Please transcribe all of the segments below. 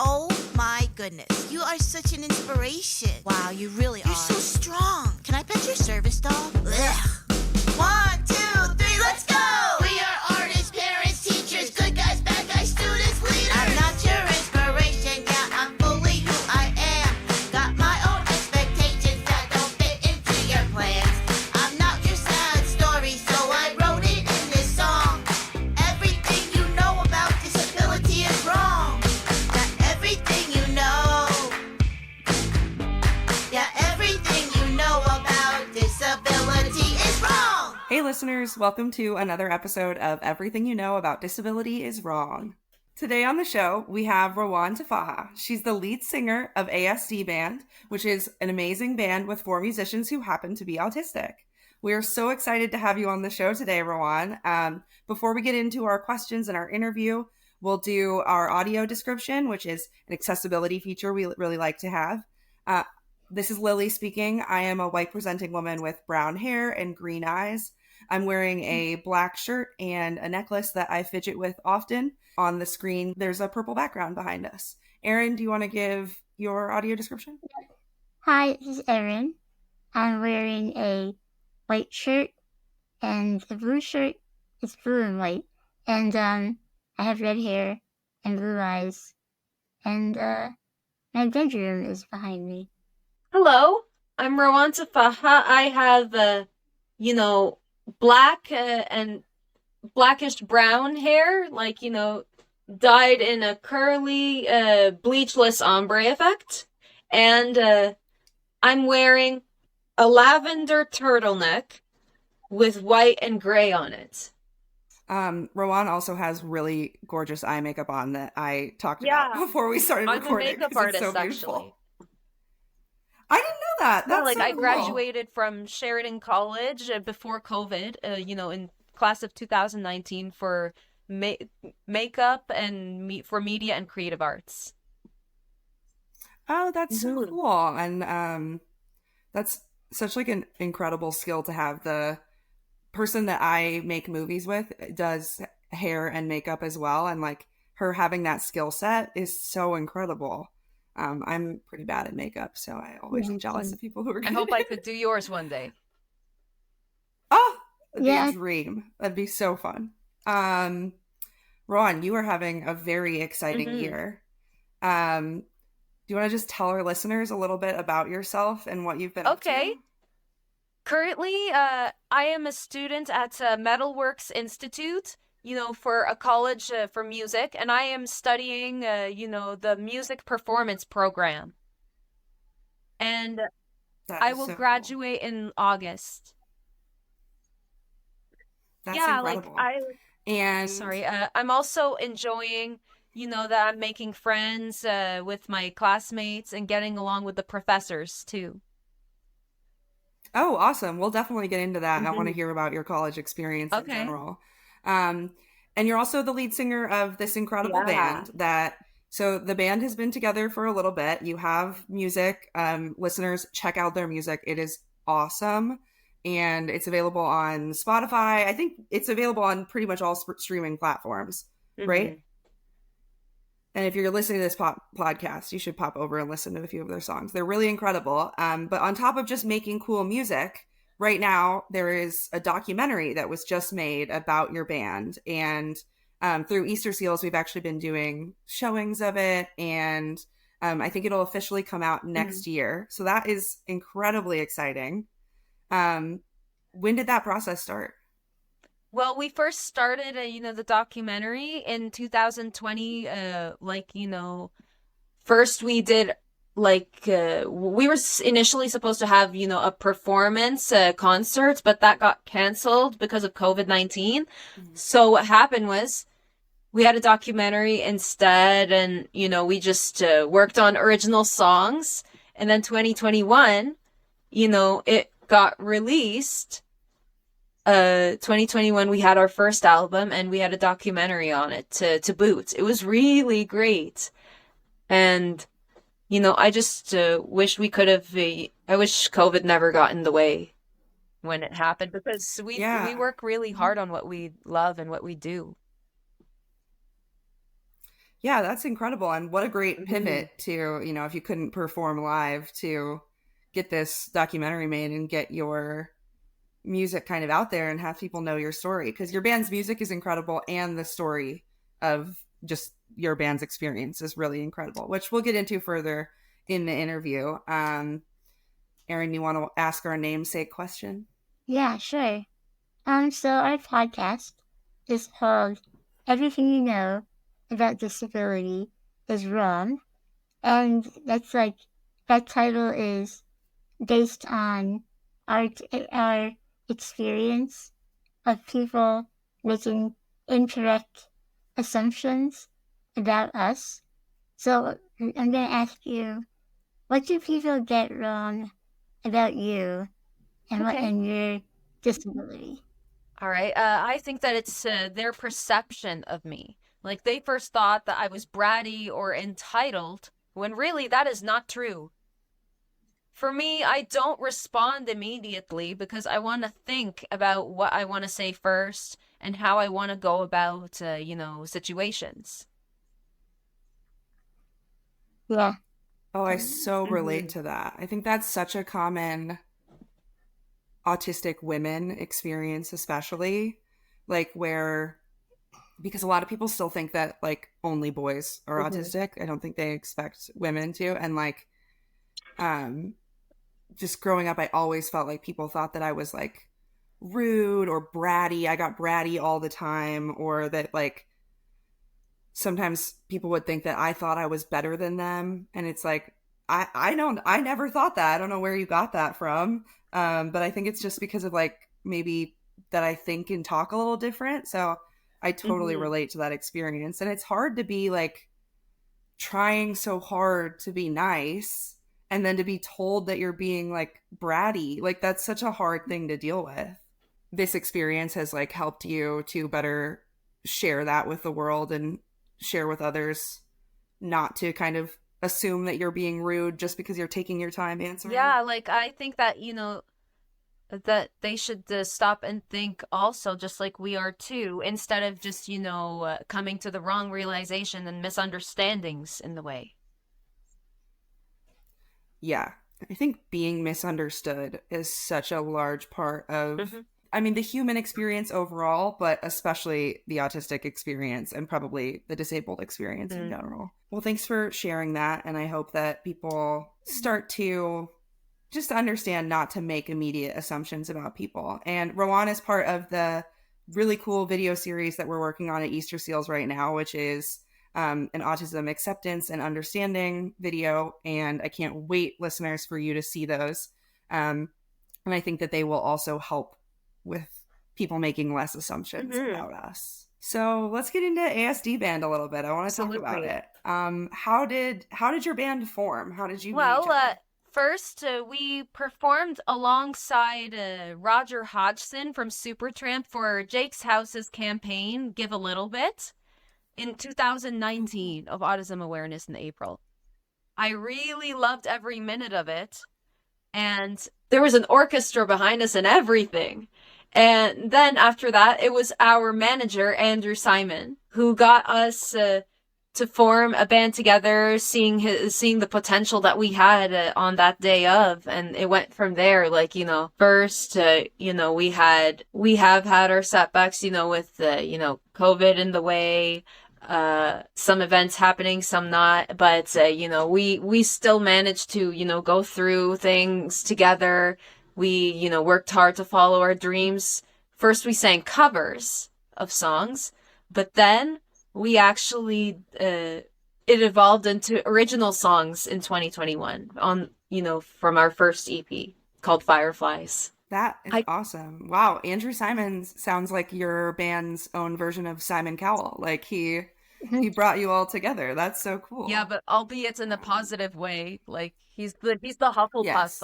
Oh my goodness, you are such an inspiration. Wow, you really are. You're so strong. Can I pet your service dog? Ugh. 1, 2, 3, let's go! We are artists, parents, teachers, good guys, bad guys, students, leaders. I'm not your inspiration, yeah, I'm fully who I am. Got my own expectations that don't fit into your plans. I'm not your sad story, so I wrote it in this song. Everything you know about disability is wrong. Yeah, everything you know. Yeah, everything you know about disability is wrong. Hey listeners, welcome to another episode of Everything You Know About Disability is Wrong. Today on the show, we have Rawan Tuffaha. She's the lead singer of ASD Band, which is an amazing band with 4 musicians who happen to be autistic. We are so excited to have you on the show today, Rawan. Before we get into our questions and our interview, we'll do our audio description, which is an accessibility feature we really like to have. This is Lily speaking. I am a white presenting woman with brown hair and green eyes. I'm wearing a black shirt and a necklace that I fidget with often. On the screen, there's a purple background behind us. Erin, do you want to give your audio description? Hi, this is Erin. I'm wearing a white shirt, and the blue shirt is blue and white. And I have red hair and blue eyes. And my bedroom is behind me. Hello, I'm Rawan Tuffaha. I have, black and blackish brown hair, dyed in a curly, bleachless ombre effect. And I'm wearing a lavender turtleneck with white and gray on it. Rawan also has really gorgeous eye makeup on that I talked about before we started recording. I'm a makeup artist, so actually. I didn't know that. That's I cool. graduated from Sheridan College before COVID, in class of 2019 for makeup and for media and creative arts. Oh, that's so cool. And that's such an incredible skill to have. The person that I make movies with does hair and makeup as well. And her having that skill set is so incredible. I'm pretty bad at makeup, so I always am jealous of people who are good. I hope I could do yours one day. Oh, that'd be a dream. That'd be so fun. Ron, you are having a very exciting year. Do you want to just tell our listeners a little bit about yourself and what you've been up to? Currently, I am a student at Metalworks Institute, for a college for music, and I am studying, the music performance program. And I will graduate in August. That's incredible. I'm also enjoying, that I'm making friends with my classmates and getting along with the professors too. Oh, awesome. We'll definitely get into that. And I want to hear about your college experience in general. And you're also the lead singer of this incredible band so the band has been together for a little bit. You have music. Listeners, check out their music. It is awesome. And it's available on Spotify. I think it's available on pretty much all streaming platforms, right? And if you're listening to this podcast, you should pop over and listen to a few of their songs. They're really incredible. But on top of just making cool music, right now there is a documentary that was just made about your band. And through Easter Seals, we've actually been doing showings of it. And I think it'll officially come out next year. So that is incredibly exciting. When did that process start? Well, we first started, the documentary in 2020. First we did, we were initially supposed to have, a performance concert, but that got canceled because of COVID-19. So what happened was we had a documentary instead, and, we just worked on original songs. And then 2021, it got released. 2021 we had our first album and we had a documentary on it to boot. It was really great. And I just wish we could have I wish COVID never got in the way when it happened, because we work really hard on what we love and what we do. Yeah, that's incredible. And what a great pivot to, you know, if you couldn't perform live, to get this documentary made and get your music kind of out there and have people know your story. Because your band's music is incredible, and the story of just your band's experience is really incredible, which we'll get into further in the interview. Erin, you want to ask our namesake question? Yeah, sure. So our podcast is called Everything You Know About Disability is Wrong. And that's like, that title is based on our experience of people making incorrect assumptions about us. So I'm going to ask you, what do people get wrong about you and what and your disability? All right. I think that it's their perception of me. Like, they first thought that I was bratty or entitled, when really that is not true. For me, I don't respond immediately because I want to think about what I want to say first and how I want to go about, situations. Yeah. Oh, I so relate to that. I think that's such a common autistic women experience, especially, like, where, because a lot of people still think that like only boys are autistic. I don't think they expect women to. And like, just growing up, I always felt like people thought that I was like rude or bratty. I got bratty all the time, or that like sometimes people would think that I thought I was better than them. And it's like, I never thought that. I don't know where you got that from. But I think it's just because of like maybe that I think and talk a little different. So I totally relate to that experience. And it's hard to be like trying so hard to be nice and then to be told that you're being like bratty. Like, that's such a hard thing to deal with. This experience has like helped you to better share that with the world and share with others, not to kind of assume that you're being rude just because you're taking your time answering. Yeah, like, I think that, that they should stop and think also, just like we are too, instead of just, coming to the wrong realization and misunderstandings in the way. Yeah, I think being misunderstood is such a large part of, I mean, the human experience overall, but especially the autistic experience and probably the disabled experience in general. Well, thanks for sharing that. And I hope that people start to just understand not to make immediate assumptions about people. And Rawan is part of the really cool video series that we're working on at Easter Seals right now, which is an autism acceptance and understanding video. And I can't wait, listeners, for you to see those. And I think that they will also help with people making less assumptions about us. So let's get into ASD Band a little bit. I want to talk about it. How did your band form? How did you meet each other? First, we performed alongside Roger Hodgson from Supertramp for Jake's House's campaign, Give a Little Bit, in 2019 of Autism Awareness in April. I really loved every minute of it. And there was an orchestra behind us and everything. And then after that, it was our manager, Andrew Simon, who got us to form a band together, seeing the potential that we had on that day of. And it went from there. Like, first, we have had our setbacks, with, COVID in the way, some events happening, some not, but, we still managed to, go through things together. We, worked hard to follow our dreams. First, we sang covers of songs, but then we actually, it evolved into original songs in 2021 on, from our first EP called Fireflies. That is awesome. Wow. Andrew Simon sounds like your band's own version of Simon Cowell. Like he brought you all together. That's so cool. Yeah, but albeit in a positive way. Like he's the Hufflepuff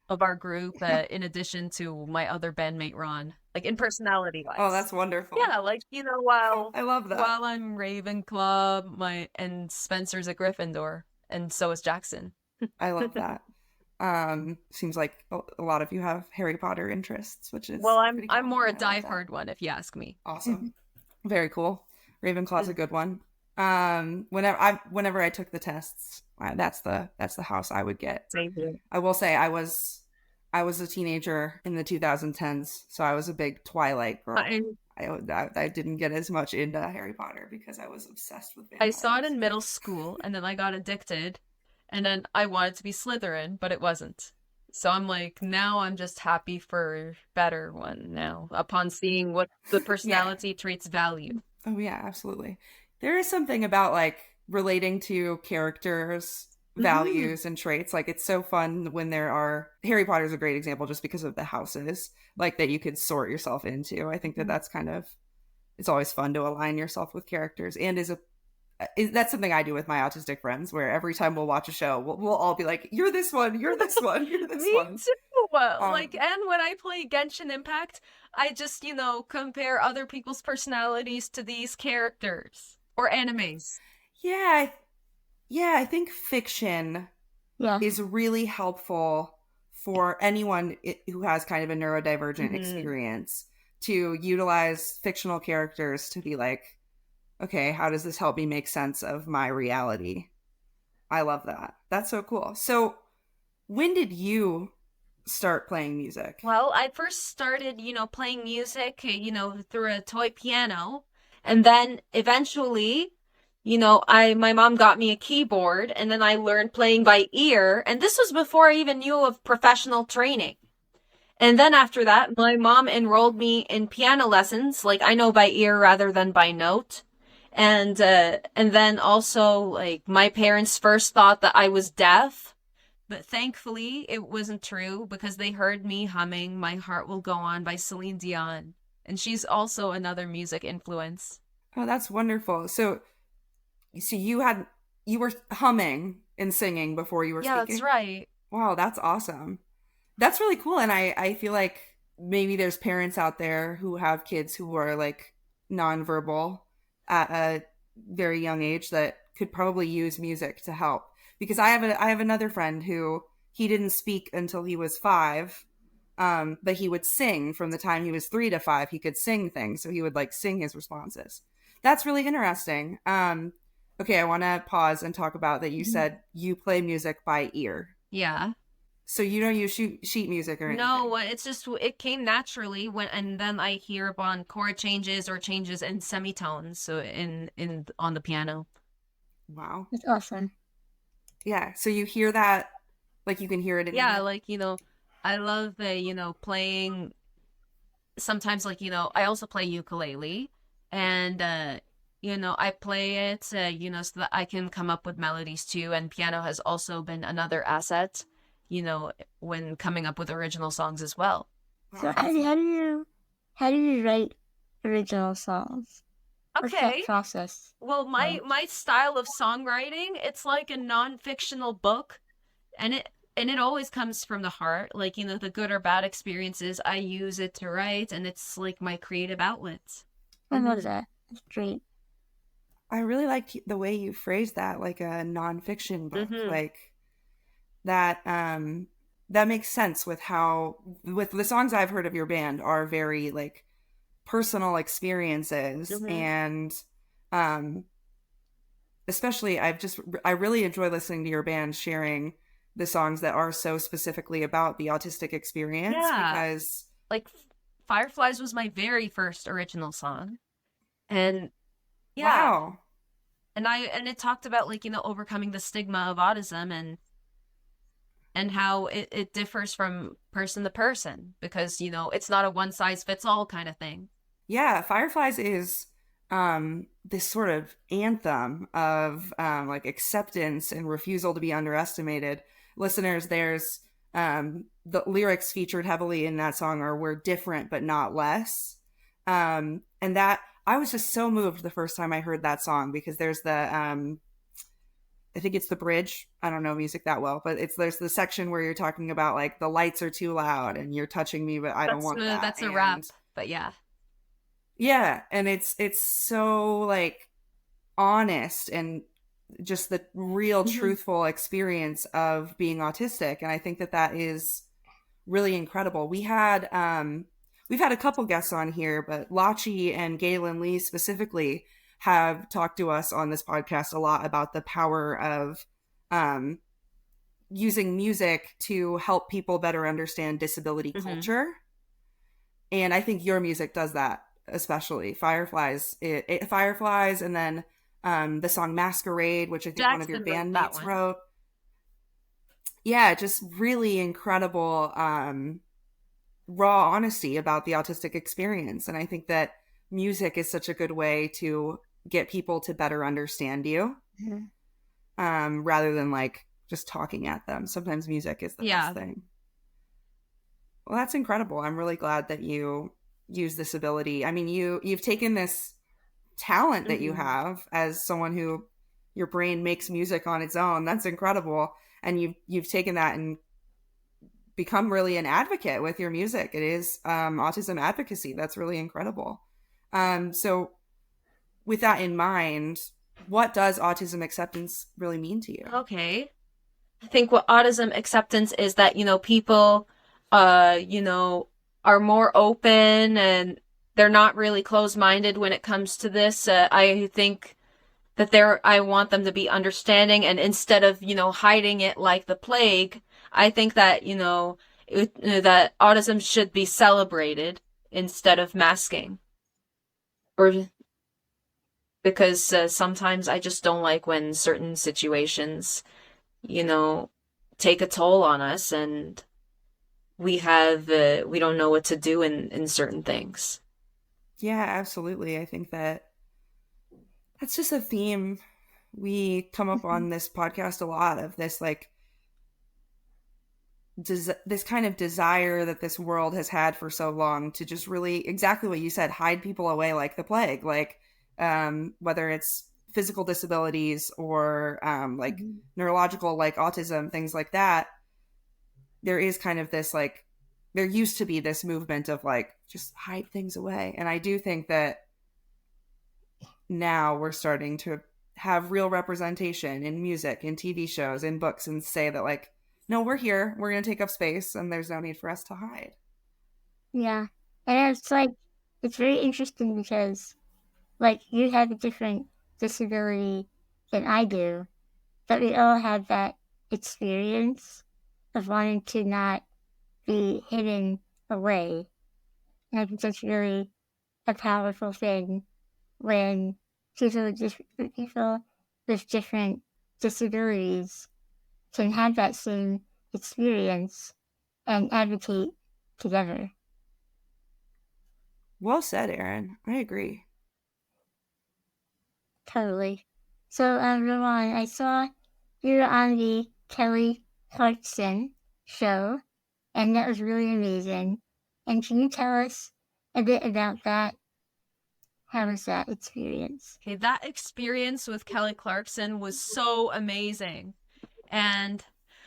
of our group, in addition to my other bandmate Ron. Like in personality wise. Oh, that's wonderful. Yeah, like while I love that. While I'm Ravenclaw, and Spencer's a Gryffindor, and so is Jackson. I love that. Seems like a lot of you have Harry Potter interests, which is I'm more a diehard one, if you ask me. Awesome. Very cool. Ravenclaw's a good one. Whenever I took the tests, that's the house I would get. Same here. I will say I was a teenager in the 2010s, so I was a big Twilight girl. I didn't get as much into Harry Potter because I was obsessed with vampires. I saw it in middle school, and then I got addicted, and then I wanted to be Slytherin, but it wasn't. So I'm like, now I'm just happy for better one now, upon seeing what the personality traits value. Oh yeah, absolutely. There is something about like relating to characters' values and traits. Like it's so fun when there are Harry Potter's a great example just because of the houses like that you could sort yourself into. I think that's kind of, it's always fun to align yourself with characters, and that's something I do with my autistic friends, where every time we'll watch a show, we'll all be like, "You're this one, you're this one, you're this one." Me too. And when I play Genshin Impact, I just compare other people's personalities to these characters or animes. Yeah, I think fiction is really helpful for anyone who has kind of a neurodivergent experience to utilize fictional characters to be like, okay, how does this help me make sense of my reality? I love that. That's so cool. So when did you start playing music? Well, I first started, playing music, through a toy piano. And then eventually, my mom got me a keyboard, and then I learned playing by ear. And this was before I even knew of professional training. And then after that, my mom enrolled me in piano lessons. Like I know by ear rather than by note. And then also, like, my parents first thought that I was deaf, but thankfully it wasn't true because they heard me humming My Heart Will Go On by Celine Dion. And she's also another music influence. Oh, that's wonderful. So you were humming and singing before you were speaking? Yeah, that's right. Wow, that's awesome. That's really cool. And I feel like maybe there's parents out there who have kids who are like nonverbal at a very young age that could probably use music to help. Because I have another friend who he didn't speak until he was 5, but he would sing from the time he was 3 to 5. He could sing things, so he would like sing his responses. That's really interesting. Okay, I want to pause and talk about that. You said you play music by ear. Yeah. So you don't use sheet music or anything? No, it's just, it came naturally and then I hear upon chord changes or changes in semitones, so on the piano. Wow. That's awesome. Yeah, so you hear that, like you can hear it in like, I love, playing, sometimes like, I also play ukulele, and, I play it, so that I can come up with melodies too, and piano has also been another asset, when coming up with original songs as well. So how do you write original songs? Okay. What's that process? Well, my style of songwriting, it's like a non-fictional book, and it always comes from the heart. Like, the good or bad experiences, I use it to write, and it's like my creative outlet. I love that. That's great. I really liked the way you phrased that, like a nonfiction book. Like that that makes sense with the songs I've heard of your band are very like personal experiences, and especially I really enjoy listening to your band sharing the songs that are so specifically about the autistic experience, because like Fireflies was my very first original song, and wow, and it talked about like overcoming the stigma of autism and how it differs from person to person, because it's not a one size fits all kind of thing. Yeah, Fireflies is this sort of anthem of like acceptance and refusal to be underestimated. Listeners, there's the lyrics featured heavily in that song are "We're different but not less," and that I was just so moved the first time I heard that song, because there's the I think it's the bridge. I don't know music that well, but there's the section where you're talking about like the lights are too loud and you're touching me, but I don't want that. That's a rap, but yeah. Yeah, and it's so like honest and just the real truthful experience of being autistic, and I think that is really incredible. We've had a couple guests on here, but Lachi and Galen Lee specifically have talked to us on this podcast a lot about the power of using music to help people better understand disability culture. And I think your music does that, especially Fireflies. Fireflies, and then the song Masquerade, which I think one of your bandmates wrote. Yeah, just really incredible raw honesty about the autistic experience. And I think that music is such a good way to get people to better understand you, rather than like just talking at them. Sometimes music is the best thing. Well, that's incredible. I'm really glad that you use this ability. I mean, you've taken this talent that you have as someone who your brain makes music on its own. That's incredible. And you've taken that and become really an advocate with your music. It is autism advocacy. That's really incredible. So with that in mind, what does autism acceptance really mean to you? Okay. I think what autism acceptance is that, people, are more open and they're not really closed-minded when it comes to this. I think that I want them to be understanding, and instead of, hiding it like the plague, I think that, that autism should be celebrated instead of masking. Because sometimes I just don't like when certain situations, take a toll on us, and we don't know what to do in certain things. Yeah, absolutely. I think that's just a theme we come up on this podcast a lot, of this like this kind of desire that this world has had for so long to just really, exactly what you said, hide people away like the plague, like whether it's physical disabilities or like neurological, like autism, things like that. There is kind of this like, there used to be this movement of like just hide things away, and I do think that now we're starting to have real representation in music, in TV shows, in books, and say that like, no, we're here, we're going to take up space, and there's no need for us to hide. Yeah. And it's like, it's very interesting because like you have a different disability than I do, but we all have that experience of wanting to not be hidden away. And I think that's really a powerful thing when people with different disabilities can have that same experience and advocate together. Well said, Erin. I agree. Totally. So, Rawan, I saw you were on the Kelly Clarkson show, and that was really amazing. And can you tell us a bit about that? How was that experience? Okay, that experience with Kelly Clarkson was so amazing. And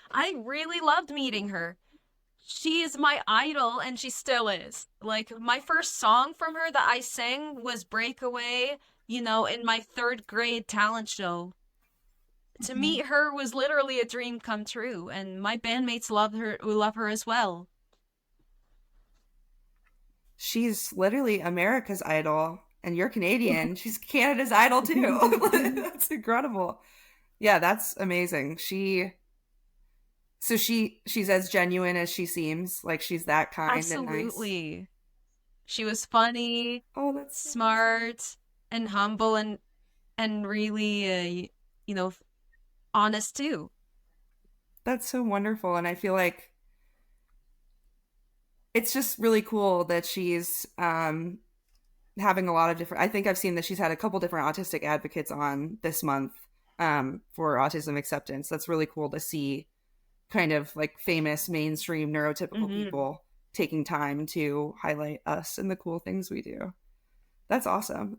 I really loved meeting her. She is my idol, and she still is. Like, my first song from her that I sang was Breakaway, in my 3rd grade talent show. To meet her was literally a dream come true, and my bandmates love her as well. She's literally America's idol, and you're Canadian. She's Canada's idol too. That's incredible. Yeah, that's amazing. She's as genuine as she seems. Like, she's that kind. Absolutely. And nice. She was funny, that's smart, and humble, and really, honest too. That's so wonderful. And I feel like it's just really cool that she's having a lot of different, I think I've seen that she's had a couple different autistic advocates on this month for autism acceptance. That's really cool to see, kind of like famous mainstream neurotypical people taking time to highlight us and the cool things we do. That's awesome.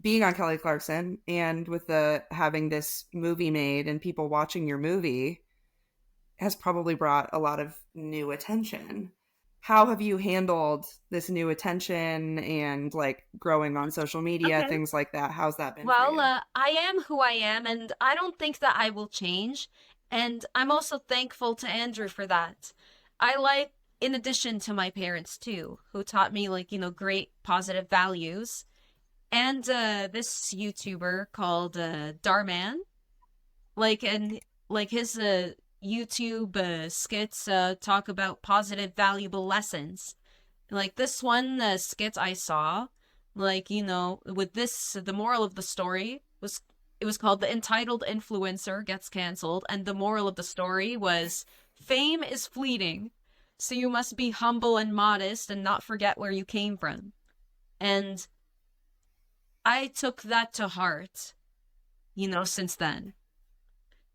Being on Kelly Clarkson and with having this movie made and people watching your movie has probably brought a lot of new attention. How have you handled this new attention and like growing on social media, things like that? How's that been? Well, I am who I am, and I don't think that I will change. And I'm also thankful to Andrew for that. In addition to my parents too, who taught me like, great positive values. And this YouTuber called Darman, and his YouTube skits talk about positive, valuable lessons. Like this one skit I saw, with the moral of the story was, it was called "The Entitled Influencer Gets Cancelled," and the moral of the story was, fame is fleeting, so you must be humble and modest and not forget where you came from. And I took that to heart, since then.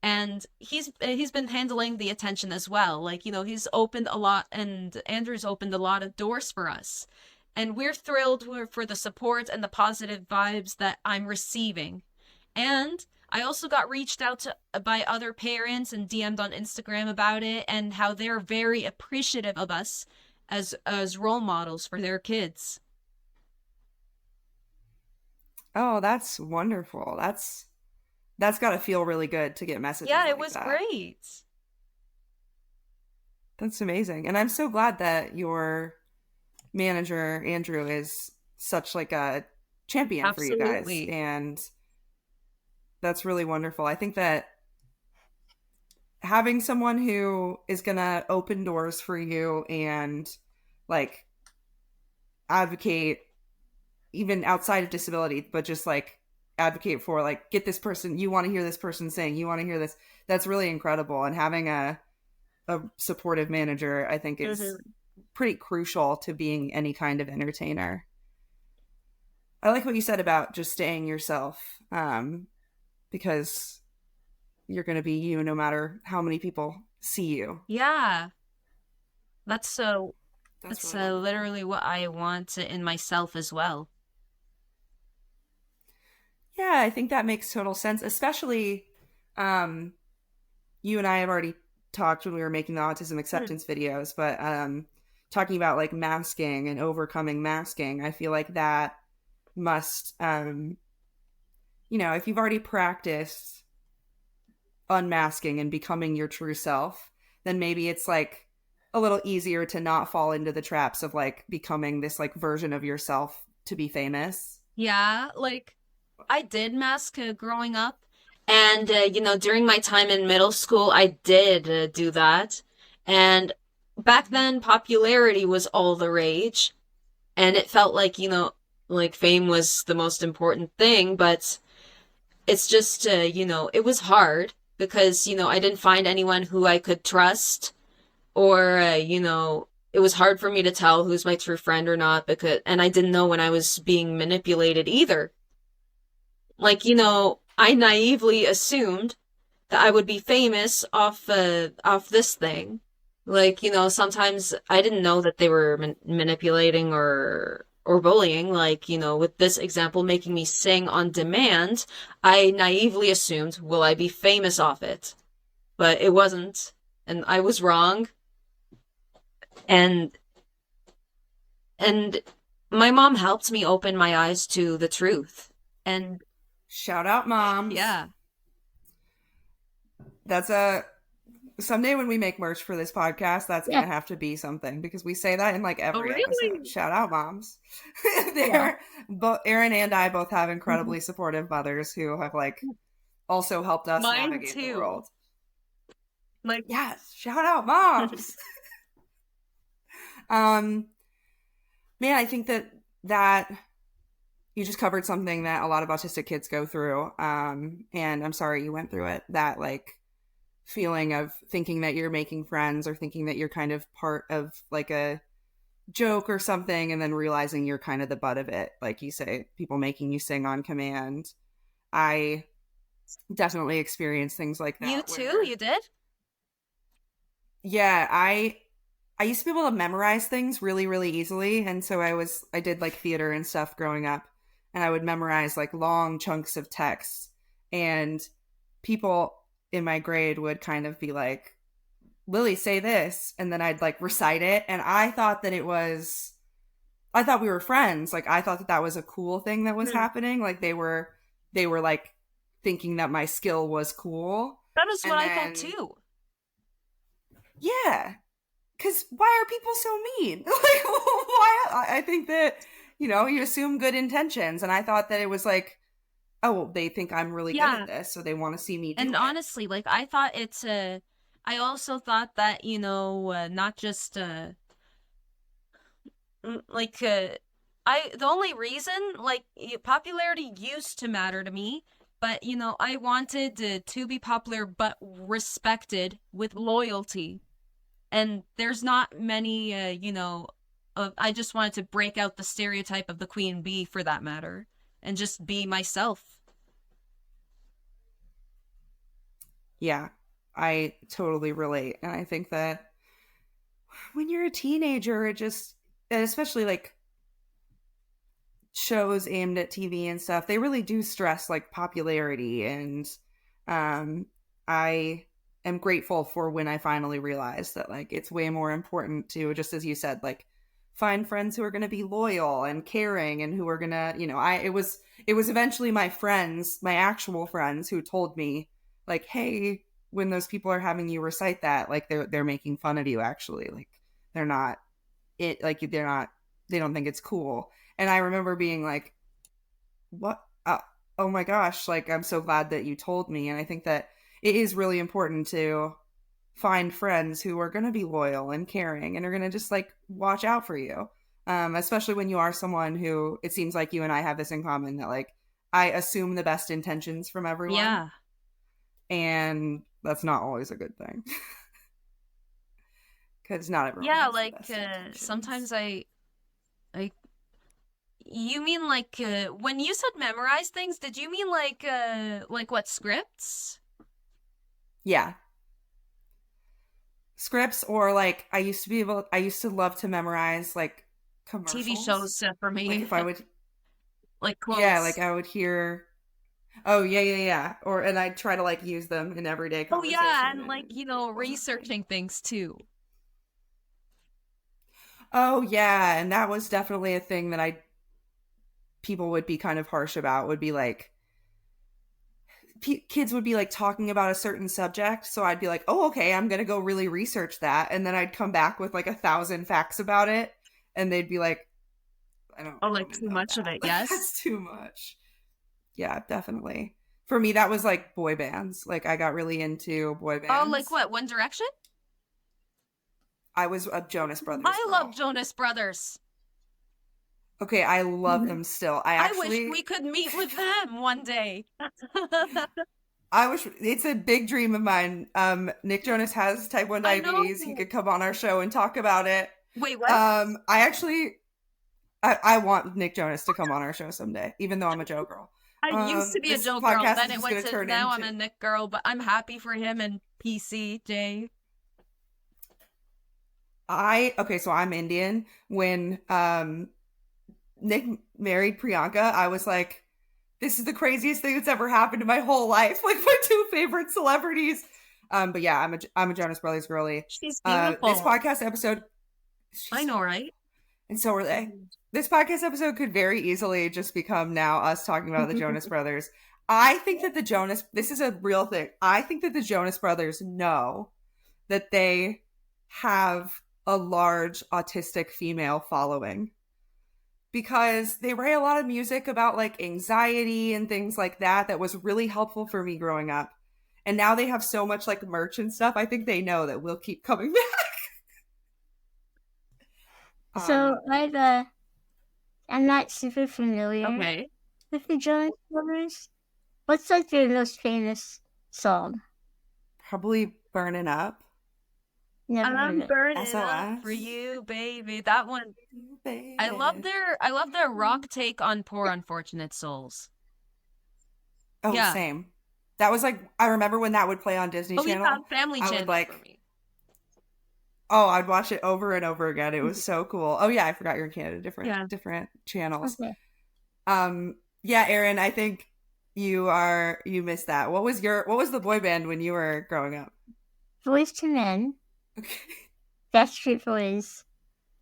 And he's been handling the attention as well. He's opened a lot, and Andrew's opened a lot of doors for us. And we're thrilled for the support and the positive vibes that I'm receiving. And I also got reached out to by other parents and DM'd on Instagram about it, and how they're very appreciative of us as role models for their kids. Oh, that's wonderful. That's got to feel really good to get messages. Yeah, it like was that. great. That's amazing. And I'm so glad that your manager, Andrew, is such like a champion Absolutely. for you guys. And that's really wonderful. I think that having someone who is going to open doors for you and like advocate even outside of disability, but just like advocate for like, get this person, you want to hear this person sing, you want to hear this, that's really incredible. And having a supportive manager, I think, is pretty crucial to being any kind of entertainer. I like what you said about just staying yourself, because you're going to be you no matter how many people see you. Yeah. That's really literally what I want in myself as well. Yeah, I think that makes total sense, especially you and I have already talked when we were making the autism acceptance videos, but talking about like masking and overcoming masking, I feel like that must, if you've already practiced unmasking and becoming your true self, then maybe it's like a little easier to not fall into the traps of like becoming this like version of yourself to be famous. Yeah, like I did mask growing up. And, during my time in middle school, I did do that. And back then, popularity was all the rage. And it felt like, like fame was the most important thing. But it's just, it was hard because, I didn't find anyone who I could trust. Or, it was hard for me to tell who's my true friend or not. And I didn't know when I was being manipulated either. Like, I naively assumed that I would be famous off this thing. Like, sometimes I didn't know that they were manipulating or bullying. Like, with this example making me sing on demand, I naively assumed, will I be famous off it? But it wasn't, and I was wrong. And my mom helped me open my eyes to the truth. And shout out moms. Yeah. That's someday when we make merch for this podcast, that's gonna have to be something, because we say that in like every episode. Shout out moms. Erin and I both have incredibly supportive mothers who have like also helped us navigate the world. Like, yes, shout out moms. Man, I think that you just covered something that a lot of autistic kids go through. And I'm sorry you went through it. That like feeling of thinking that you're making friends or thinking that you're kind of part of like a joke or something, and then realizing you're kind of the butt of it. Like you say, people making you sing on command. I definitely experienced things like that. You too? You did? Yeah, I used to be able to memorize things really, really easily. And so I did like theater and stuff growing up, and I would memorize like long chunks of text, and people in my grade would kind of be like, Lily, say this. And then I'd like recite it. And I thought we were friends. Like I thought that was a cool thing that was happening. Like they were like thinking that my skill was cool. That is what I thought too. Yeah. Because why are people so mean? Like, why? I think that you assume good intentions. And I thought that it was like, oh, they think I'm really good at this, so they want to see me do it. And honestly, like, I thought I also thought that, not just, the only reason, like, popularity used to matter to me, but, I wanted to be popular, but respected with loyalty. And there's not many, I just wanted to break out the stereotype of the queen bee, for that matter, and just be myself. Yeah, I totally relate. And I think that when you're a teenager, especially like shows aimed at TV and stuff, they really do stress like popularity. And I am grateful for when I finally realized that like it's way more important to, just as you said, like find friends who are going to be loyal and caring and who are going to, it was eventually my friends, my actual friends, who told me like, hey, when those people are having you recite that, like they're making fun of you, actually, like they don't think it's cool. And I remember being like, what? Oh my gosh, like I'm so glad that you told me. And I think that it is really important to find friends who are going to be loyal and caring and are going to just like watch out for you. Especially when you are someone who, it seems like you and I have this in common, that like I assume the best intentions from everyone. Yeah. And that's not always a good thing. Because not everyone. Yeah, has like the best intentions. sometimes you mean like when you said memorize things, did you mean like what, scripts? Yeah. Scripts, or like I used to love to memorize like commercials. TV shows for me. Like if I would like quotes. Yeah, like I would hear, oh yeah. And I'd try to like use them in everyday conversation. Oh yeah, and like, researching things too. Oh yeah, and that was definitely a thing that people would be kind of harsh about, would be like, kids would be like talking about a certain subject, so I'd be like, oh okay, I'm gonna go really research that, and then I'd come back with like 1,000 facts about it, and they'd be like, I don't like too much of it. Like, yes, that's too much. Yeah, definitely. For me, that was like boy bands. Like I got really into boy bands. Oh, like what, One Direction? I was a Jonas Brothers I girl. love Jonas Brothers. Okay, I love them still. I wish we could meet with them one day. It's a big dream of mine. Nick Jonas has type 1 diabetes. He could come on our show and talk about it. Wait, what? I want Nick Jonas to come on our show someday, even though I'm a Joe girl. I used to be a Joe girl, then it went to now I'm a Nick girl, but I'm happy for him and PCJ. So I'm Indian. When Nick married Priyanka, I was like, this is the craziest thing that's ever happened in my whole life. Like my two favorite celebrities. But yeah, I'm a Jonas Brothers girly. She's beautiful. This podcast episode, I know, right? And so are they. This podcast episode could very easily just become now us talking about the Jonas Brothers. I think that this is a real thing. I think that the Jonas Brothers know that they have a large autistic female following, because they write a lot of music about like anxiety and things like that was really helpful for me growing up. And now they have so much like merch and stuff. I think they know that we'll keep coming back. So I'm not super familiar with the Jonas Brothers. What's like their most famous song? Probably Burnin' Up. I'm burning up for you, baby. That one. Baby. I love their rock take on Poor Unfortunate Souls. Oh, yeah. Same. That was like, I remember when that would play on Disney Channel. Oh, Family Channel for me. Oh, I'd watch it over and over again. It was so cool. Oh yeah, I forgot you're in Canada. Different channels. Okay. Yeah, Erin, I think you missed that. What was the boy band when you were growing up? Boys to Men. Okay. Backstreet Boys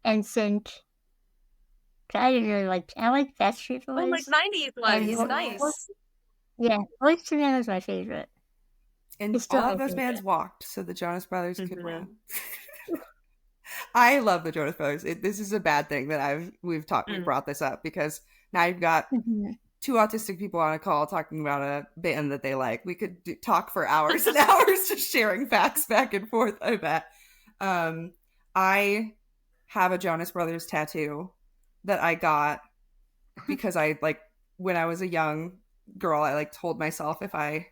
and Sync. I didn't really like. I like Backstreet Boys. Oh, like 90s ones. Nice. Yeah, Boys to Men was my favorite. And all of those bands walked, so the Jonas Brothers could run. I love the Jonas Brothers. This is a bad thing that we've brought this up, because now you've got two autistic people on a call talking about a band that they like. We could talk for hours and hours just sharing facts back and forth. I bet. I have a Jonas Brothers tattoo that I got because when I was a young girl, I told myself if I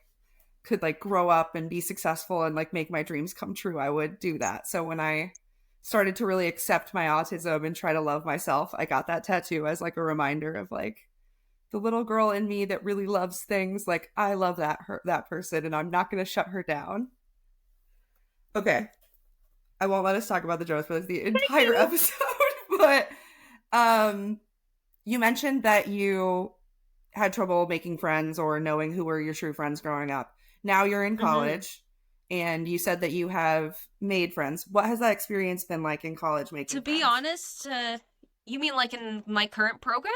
could grow up and be successful and make my dreams come true, I would do that. So when I started to really accept my autism and try to love myself, I got that tattoo as a reminder of the little girl in me that really loves things. I love that person, and I'm not going to shut her down. Okay. I won't let us talk about the Jonas Brothers the entire episode, but you mentioned that you had trouble making friends or knowing who were your true friends growing up. Now you're in college, and you said that you have made friends. What has that experience been like in college making friends? To be honest, you mean in my current program?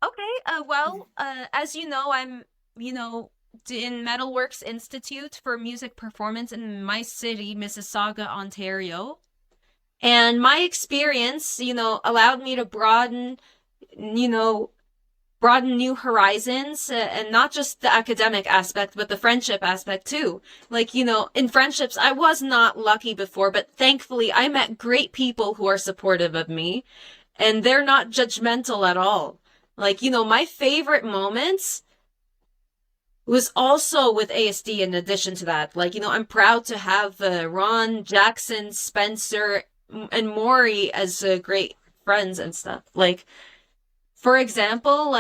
Okay, well, as you know, I'm, in Metalworks Institute for Music Performance in my city, Mississauga, Ontario. And my experience, allowed me to broaden new horizons, and not just the academic aspect, but the friendship aspect too. In friendships, I was not lucky before, but thankfully I met great people who are supportive of me, and they're not judgmental at all. My favorite moments was also with ASD in addition to that. I'm proud to have Ron, Jackson, Spencer, and Maury as great friends and stuff. For example,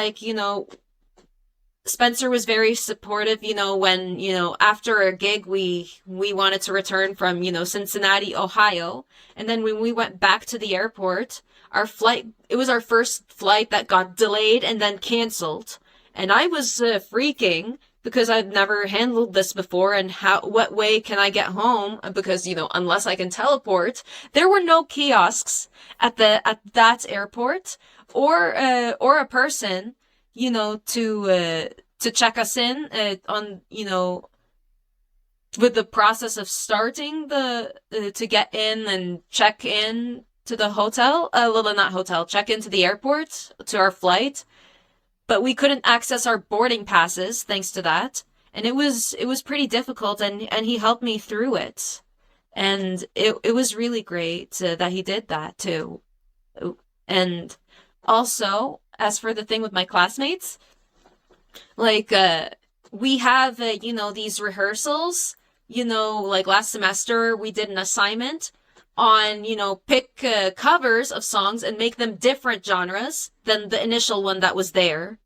Spencer was very supportive, when, after a gig, we wanted to return from, Cincinnati, Ohio. And then when we went back to the airport, it was our first flight that got delayed and then canceled. And I was freaking because I've never handled this before, and what way can I get home? Because, unless I can teleport, there were no kiosks at that airport or a person, to check us in, on, with the process of starting to get in and check in to the hotel, not hotel, check into the airport to our flight. But we couldn't access our boarding passes thanks to that. And it was pretty difficult, and he helped me through it. And it was really great that he did that too. And also, as for the thing with my classmates, we have, these rehearsals, last semester we did an assignment on, pick covers of songs and make them different genres than the initial one that was there.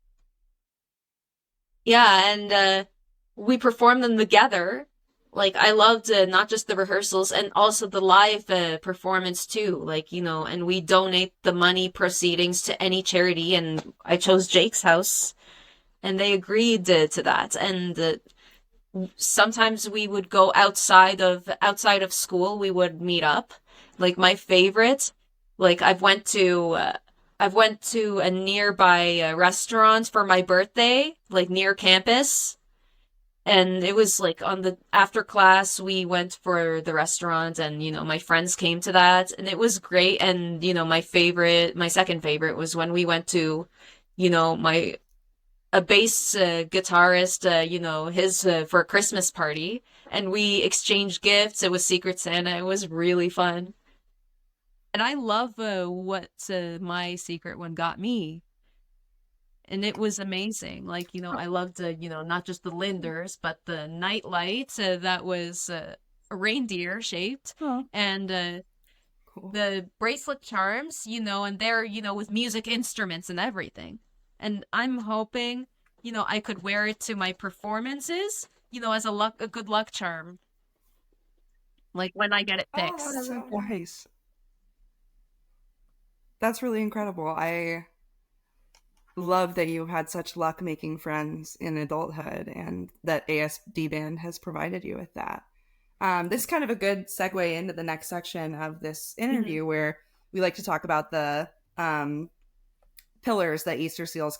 Yeah, and we performed them together. I loved not just the rehearsals, and also the live performance too. And we donate the money proceedings to any charity, and I chose Jake's house, and they agreed to that. And sometimes we would go outside of school. We would meet up. My favorite, I've went to a nearby restaurant for my birthday, near campus. And it was on the after class, we went for the restaurant, and, my friends came to that, and it was great. And, my second favorite was when we went to, a bass guitarist, his for a Christmas party, and we exchanged gifts. It was Secret Santa. It was really fun. And I love what my secret one got me. And it was amazing. I loved, not just the Linders, but the night light that was a reindeer shaped. Oh. And cool. The bracelet charms, and they're, with music instruments and everything. And I'm hoping, I could wear it to my performances, as a good luck charm. When I get it fixed. Oh, that's so nice. That's really incredible. I love that you had such luck making friends in adulthood, and that ASD Band has provided you with that. This is kind of a good segue into the next section of this interview, where we like to talk about the pillars that Easter Seals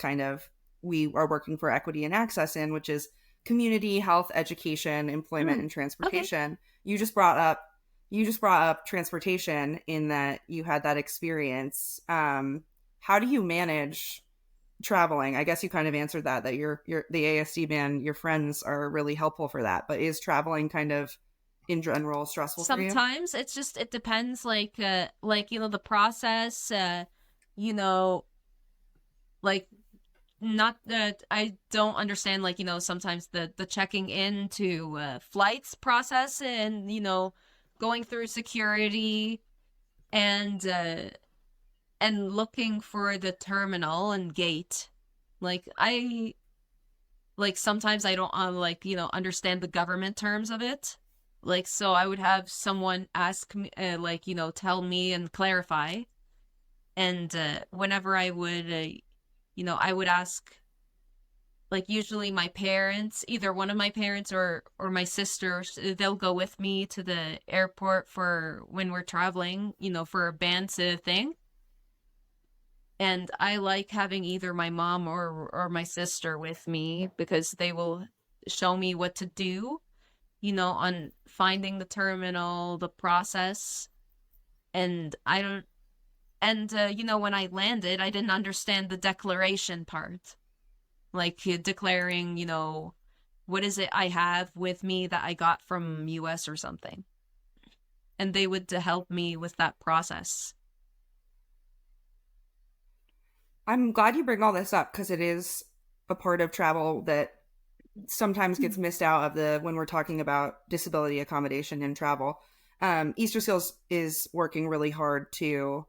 we are working for equity and access in, which is community, health, education, employment, and transportation. Okay. You just brought up you just brought up transportation in that you had that experience. How do you manage traveling? I guess you kind of answered that your the ASD band, your friends are really helpful for that. But is traveling kind of in general stressful for you? Sometimes it's just, it depends, like the process, like, not that I don't understand, like, sometimes the checking into flights process, and going through security, and looking for the terminal and gate. Like sometimes I don't understand the government terms of it. Like, so I would have someone ask me, tell me and clarify. And whenever I would I would ask, like, usually my parents, either one of my parents or my sisters, they'll go with me to the airport for when we're traveling, for a band thing. And I like having either my mom or my sister with me, because they will show me what to do, on finding the terminal, the process. And I don't, and when I landed, I didn't understand the declaration part. Like, declaring, what is it I have with me that I got from US or something. And they would help me with that process. I'm glad you bring all this up, because it is a part of travel that sometimes gets missed out of when we're talking about disability accommodation in travel. Easter Seals is working really hard to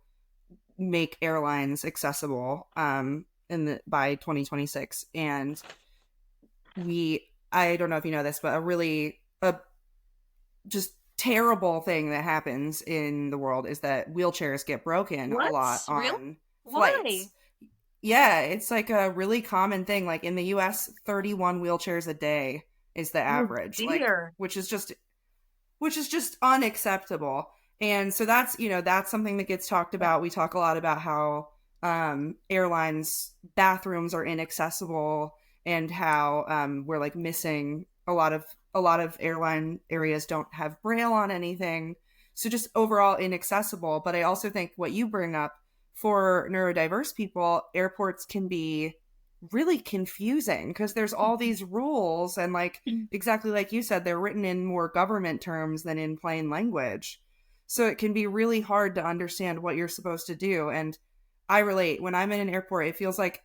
make airlines accessible by 2026, and I don't know if you know this, but a just terrible thing that happens in the world is that wheelchairs get broken a lot on Really? flights. Why? Yeah, it's like a really common thing. Like in the US, 31 wheelchairs a day is the average. Dear. Which is just unacceptable. And so that's something that gets talked about. We talk a lot about how airlines bathrooms are inaccessible, and how we're like missing a lot of airline areas don't have braille on anything. So just overall inaccessible. But I also think what you bring up, for neurodiverse people, airports can be really confusing, because there's all these rules, and exactly like you said, they're written in more government terms than in plain language. So it can be really hard to understand what you're supposed to do. And I relate. When I'm in an airport, it feels like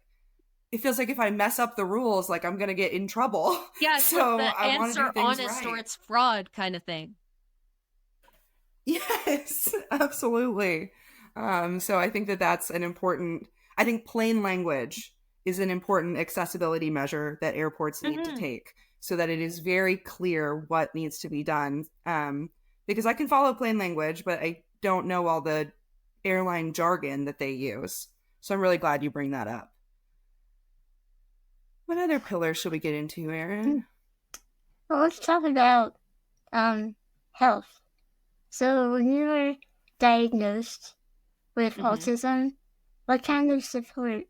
if I mess up the rules, like I'm going to get in trouble. Yeah, so like the I want to answer do things honest right. or it's fraud kind of thing. Yes, absolutely. So I think that's I think plain language is an important accessibility measure that airports need to take, so that it is very clear what needs to be done. Because I can follow plain language, but I don't know all the airline jargon that they use. So I'm really glad you bring that up. What other pillars should we get into, Erin? Well, let's talk about health. So when you were diagnosed with autism, what kind of support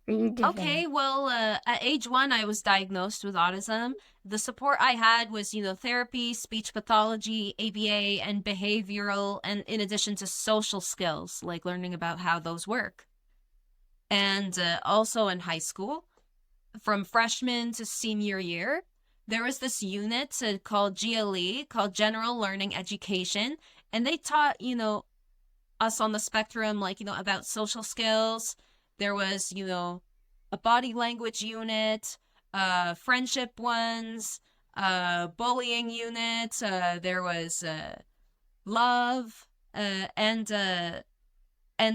were you given? Okay, well, at age 1, I was diagnosed with autism. The support I had was, therapy, speech pathology, ABA, and behavioral, and in addition to social skills, like learning about how those work. And also in high school, from freshman to senior year, there was this unit called GLE, called General Learning Education, and they taught, us on the spectrum, about social skills. There was, a body language unit, friendship ones, bullying unit, there was love, and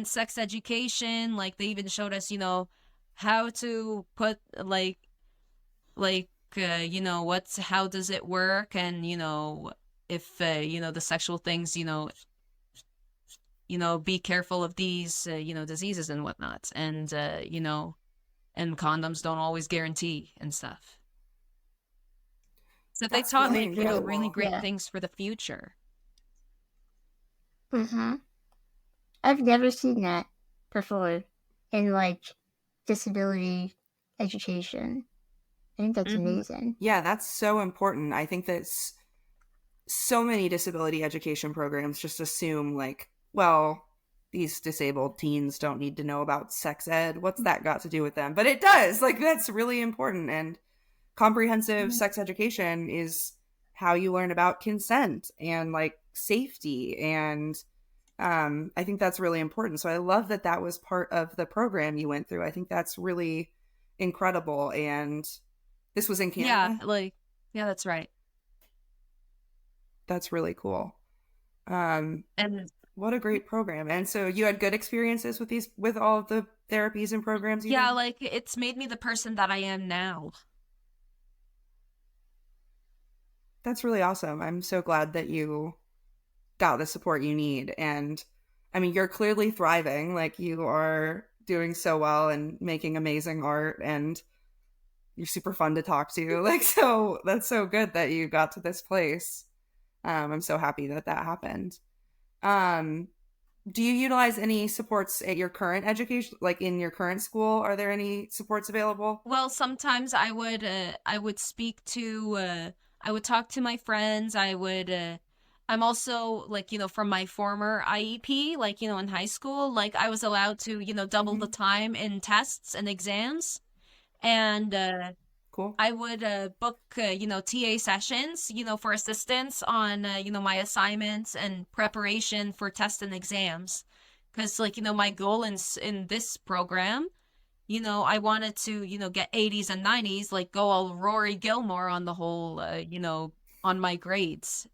sex education. Like, they even showed us, how to put how does it work, and if the sexual things, be careful of these diseases and whatnot, and and condoms don't always guarantee and stuff. So they taught me really great things for the future. I've never seen that before in disability education. I think that's amazing. Yeah, that's so important. I think so many disability education programs just assume like, well, these disabled teens don't need to know about sex ed. What's that got to do with them? But it does. Like, that's really important. And comprehensive sex education is how you learn about consent and like safety. And I think that's really important. So I love that that was part of the program you went through. I think that's really incredible. And this was in Canada? Yeah, that's right. That's really cool. And what a great program. And so you had good experiences with all of the therapies and programs you did? like it's made me the person that I am now. That's really awesome. I'm so glad that you got the support you need. And I mean, you're clearly thriving. Like, you are doing so well and making amazing art, and you're super fun to talk to. Like, so that's so good that you got to this place. I'm so happy that that happened. Do you utilize any supports at your current education, like in your current school? Are there any supports available? Well, sometimes I would speak to I would talk to my friends. I'm also like, from my former IEP, like, in high school, like I was allowed to, double the time in tests and exams. And Cool. I would book, TA sessions, for assistance on, my assignments and preparation for tests and exams. Because, like, my goal in this program, I wanted to, get 80s and 90s, like go all Rory Gilmore on the whole, on my grades.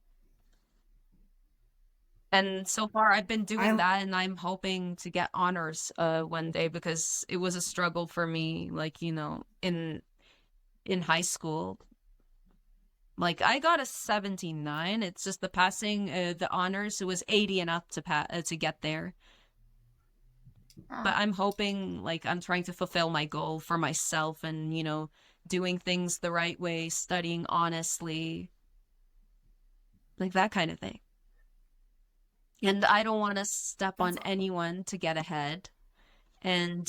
And so far I've been doing that, and I'm hoping to get honors one day, because it was a struggle for me, like, in high school. Like, I got a 79. It's just the passing, the honors, it was 80 and up to get there. But I'm hoping, like, I'm trying to fulfill my goal for myself, and, doing things the right way, studying honestly, like that kind of thing. And I don't want to step on anyone to get ahead. And,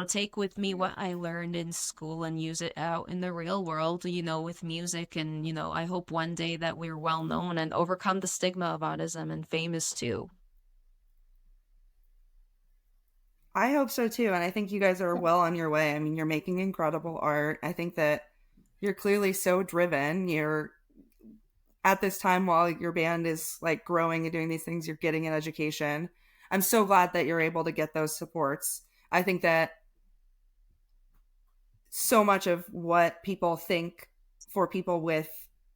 take with me what I learned in school and use it out in the real world, with music. And, I hope one day that we're well known and overcome the stigma of autism and famous too. I hope so too. And I think you guys are well on your way. I mean, you're making incredible art. I think that you're clearly so driven. You're at this time, while your band is like growing and doing these things, you're getting an education. I'm so glad that you're able to get those supports. I think that so much of what people think for people with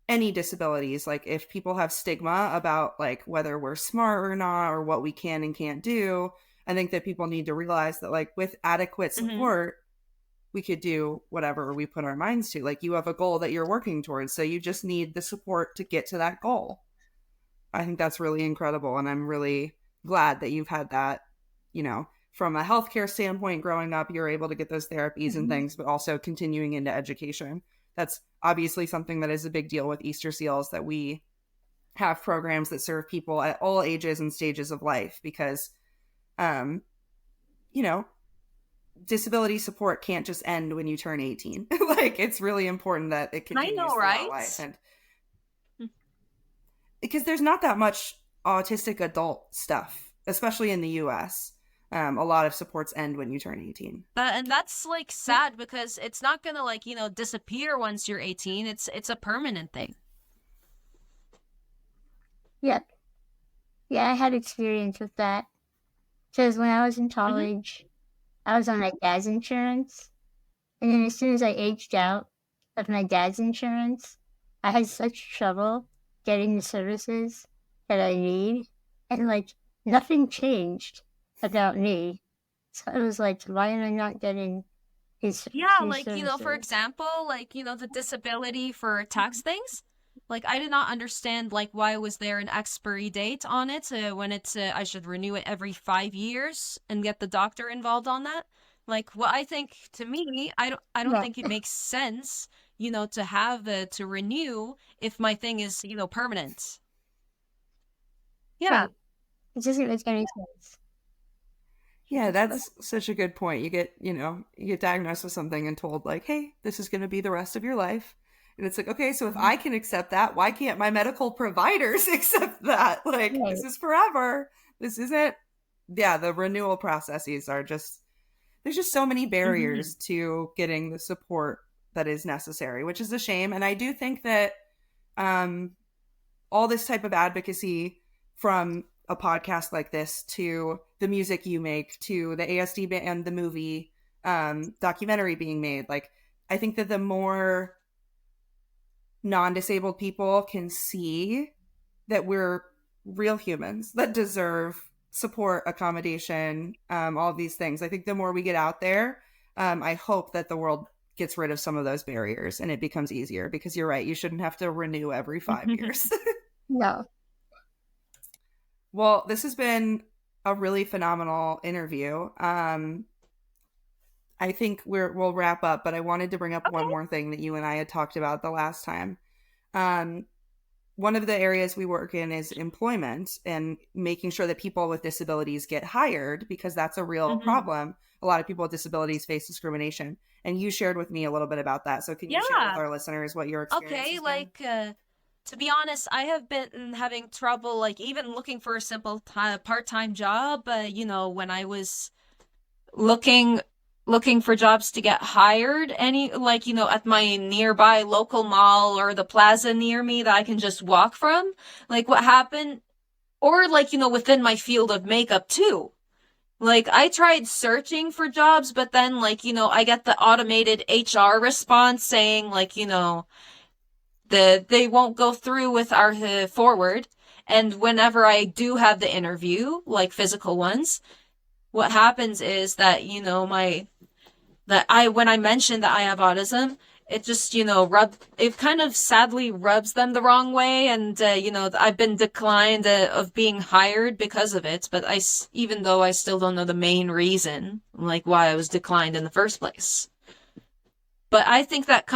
any disabilities, like if people have stigma about like whether we're smart or not, or what we can and can't do, I think that people need to realize that like with adequate support, we could do whatever we put our minds to. Like, you have a goal that you're working towards, so you just need the support to get to that goal. I think that's really incredible, and I'm really glad that you've had that, from a healthcare standpoint. Growing up, you're able to get those therapies and things, but also continuing into education. That's obviously something that is a big deal with Easter Seals, that we have programs that serve people at all ages and stages of life, because disability support can't just end when you turn 18. Like, it's really important that it continues throughout life. And because there's not that much autistic adult stuff, especially in the US. A lot of supports end when you turn 18. And that's like sad, because it's not gonna like, disappear once you're 18. It's a permanent thing. Yep. Yeah, I had experience with that. Because when I was in college, I was on my dad's insurance. And then as soon as I aged out of my dad's insurance, I had such trouble getting the services that I need. And like, nothing changed about me. So I was like, why am I not getting his like, services? For example, like, the disability for tax things. Like, I did not understand, like, why was there an expiry date on it when it's, I should renew it every 5 years and get the doctor involved on that. Like, well, I think, to me, I don't think it makes sense, to have to renew if my thing is, permanent. Yeah. Right. It doesn't make any sense. Yeah, that's such a good point. You get diagnosed with something and told like, hey, this is going to be the rest of your life. And it's like, okay, so if I can accept that, why can't my medical providers accept that? Like, this is forever. This isn't, the renewal processes are just, there's just so many barriers to getting the support that is necessary, which is a shame. And I do think that all this type of advocacy, from a podcast like this to the music you make to the ASD Band, the movie, documentary being made, like, I think that the more non-disabled people can see that we're real humans that deserve support, accommodation, all of these things, I think the more we get out there, I hope that the world gets rid of some of those barriers and it becomes easier, because you're right, you shouldn't have to renew every 5 years. No. Well, this has been a really phenomenal interview. I think we'll wrap up, but I wanted to bring up one more thing that you and I had talked about the last time. One of the areas we work in is employment and making sure that people with disabilities get hired, because that's a real problem. A lot of people with disabilities face discrimination. And you shared with me a little bit about that. So can you share with our listeners what your experience has been? To be honest, I have been having trouble, like, even looking for a simple part-time job. When I was looking for jobs to get hired, at my nearby local mall or the plaza near me that I can just walk from, like, what happened, or within my field of makeup too. Like, I tried searching for jobs, but then, I get the automated HR response saying, they won't go through with our forward. And whenever I do have the interview, like physical ones, what happens is that, when I mention that I have autism, it just, it kind of sadly rubs them the wrong way. And, I've been declined of being hired because of it. But even though I still don't know the main reason, like, why I was declined in the first place. But I think that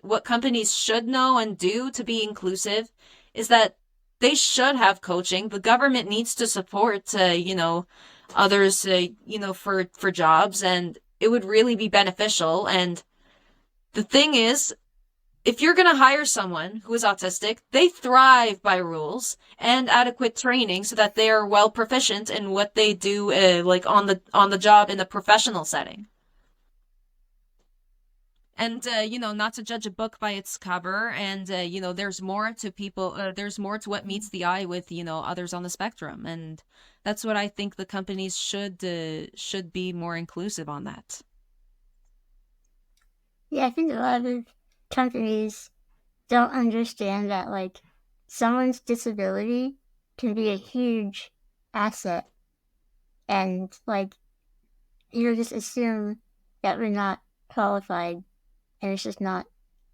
what companies should know and do to be inclusive is that they should have coaching. The government needs to support, others, for jobs, and it would really be beneficial. And the thing is, if you're going to hire someone who is autistic, they thrive by rules and adequate training so that they are well proficient in what they do, on the job in a professional setting. And, not to judge a book by its cover. And, there's more to people, there's more to what meets the eye with, others on the spectrum. And that's what I think the companies should be more inclusive on that. Yeah, I think a lot of companies don't understand that, like, someone's disability can be a huge asset. And, like, you just assume that we're not qualified. And it's just not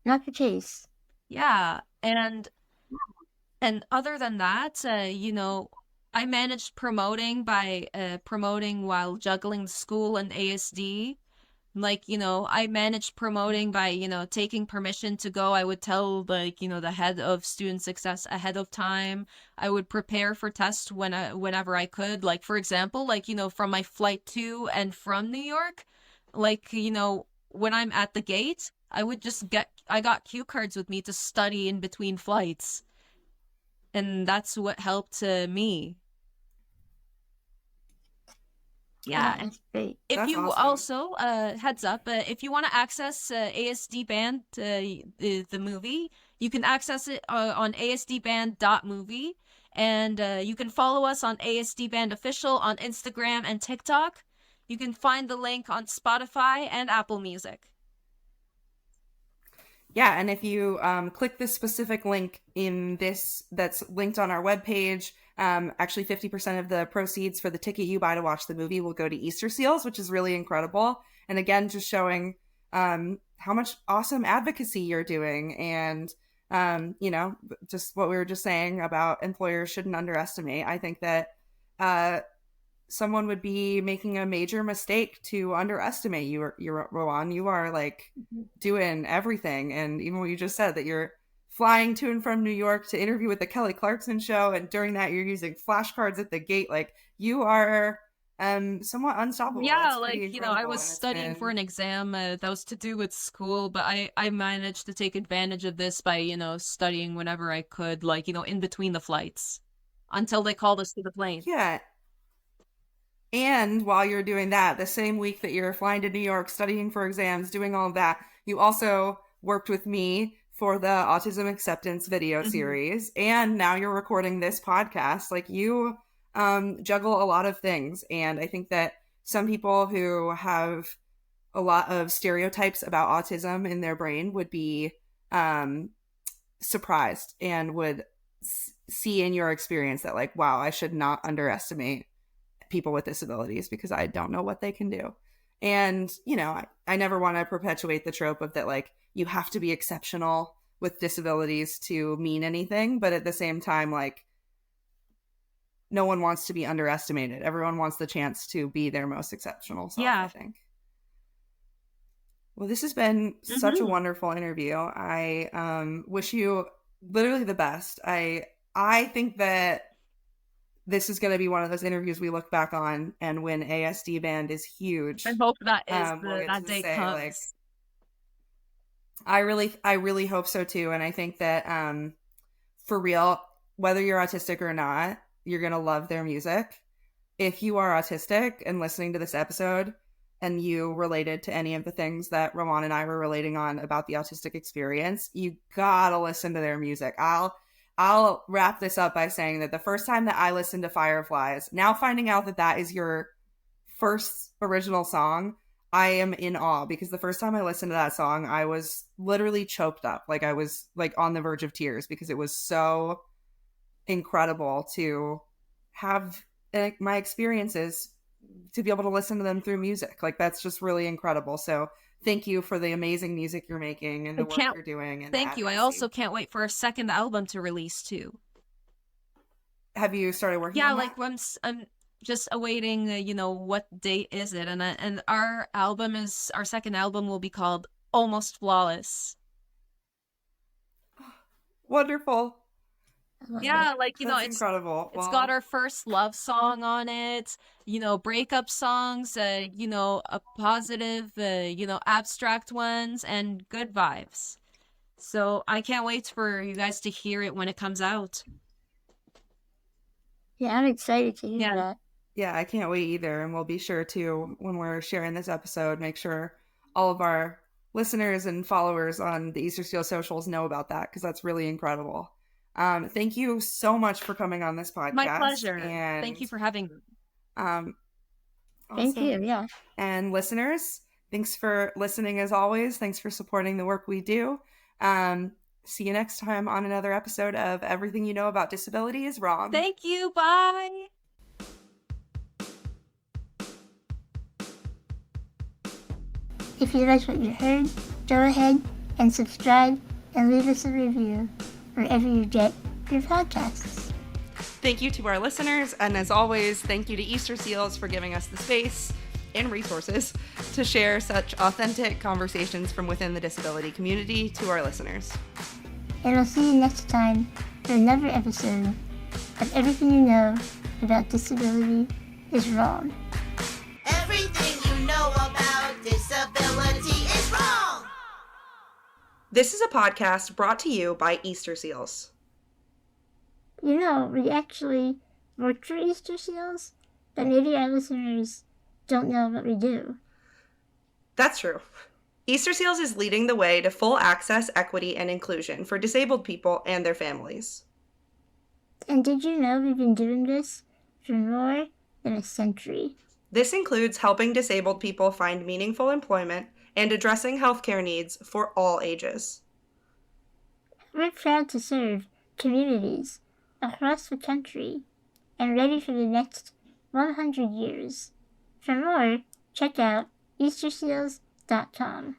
the case. Yeah, and other than that, I managed promoting by promoting while juggling school and ASD. Like, I managed promoting by, taking permission to go. I would tell, the head of student success ahead of time. I would prepare for tests whenever I could. Like, for example, from my flight to and from New York, when I'm at the gate, I got cue cards with me to study in between flights. And that's what helped me. Yeah. That's great. If you awesome. Also, heads up, if you want to access ASD Band, the movie, you can access it on asdband.movie. And you can follow us on ASD Band Official on Instagram and TikTok. You can find the link on Spotify and Apple Music. Yeah, and if you click this specific link in this that's linked on our webpage, actually 50% of the proceeds for the ticket you buy to watch the movie will go to Easter Seals, which is really incredible. And again, just showing how much awesome advocacy you're doing, and just what we were just saying about employers shouldn't underestimate. I think that someone would be making a major mistake to underestimate you. Rawan, you are like doing everything. And even what you just said, that you're flying to and from New York to interview with the Kelly Clarkson show, and during that you're using flashcards at the gate. Like, you are somewhat unstoppable. Yeah, That's pretty like, incredible. I was studying for an exam that was to do with school, but I managed to take advantage of this by, studying whenever I could, like, in between the flights until they called us to the plane. Yeah. And while you're doing that, the same week that you're flying to New York, studying for exams, doing all of that, you also worked with me for the Autism Acceptance video series. And now you're recording this podcast. Like, you juggle a lot of things. And I think that some people who have a lot of stereotypes about autism in their brain would be surprised and would see in your experience that, like, wow, I should not underestimate people with disabilities because I don't know what they can do. And, I never want to perpetuate the trope of that, like, you have to be exceptional with disabilities to mean anything. But at the same time, like, no one wants to be underestimated. Everyone wants the chance to be their most exceptional self, I think. Well, this has been such a wonderful interview. I wish you literally the best. I think that this is going to be one of those interviews we look back on, and when ASD Band is huge, I hope that is that day comes. Like, I really hope so too. And I think that for real, whether you're autistic or not, you're going to love their music. If you are autistic and listening to this episode and you related to any of the things that Rawan and I were relating on about the autistic experience, you gotta listen to their music. I'll wrap this up by saying that the first time that I listened to Fireflies, now finding out that that is your first original song, I am in awe, because the first time I listened to that song, I was literally choked up. Like, I was like on the verge of tears because it was so incredible to have my experiences, to be able to listen to them through music. Like, that's just really incredible. So thank you for the amazing music you're making and the work you're doing. And thank you. I also can't wait for a second album to release too. Have you started working on that? Yeah, like I'm just awaiting, what date is it? And our second album will be called Almost Flawless. Wonderful. Yeah, like, That's incredible. It's got our first love song on it, breakup songs, a positive, abstract ones, and good vibes. So I can't wait for you guys to hear it when it comes out. Yeah, I'm excited to hear that. Yeah, I can't wait either. And we'll be sure to, when we're sharing this episode, make sure all of our listeners and followers on the Easter Seal socials know about that, because that's really incredible. Thank you so much for coming on this podcast. My pleasure. And thank you for having me. Awesome. Thank you. Yeah. And listeners, thanks for listening as always. Thanks for supporting the work we do. See you next time on another episode of Everything You Know About Disability is Wrong. Thank you. Bye. If you liked what you heard, go ahead and subscribe and leave us a review wherever you get your podcasts. Thank you to our listeners, and as always, thank you to Easter Seals for giving us the space and resources to share such authentic conversations from within the disability community to our listeners. And we'll see you next time for another episode of Everything You Know About Disability is Wrong. Everything you know about disability is wrong. This is a podcast brought to you by Easter Seals. We actually work for Easter Seals, but maybe our listeners don't know what we do. That's true. Easter Seals is leading the way to full access, equity, and inclusion for disabled people and their families. And did you know we've been doing this for more than a century? This includes helping disabled people find meaningful employment and addressing healthcare needs for all ages. We're proud to serve communities across the country and ready for the next 100 years. For more, check out easterseals.com.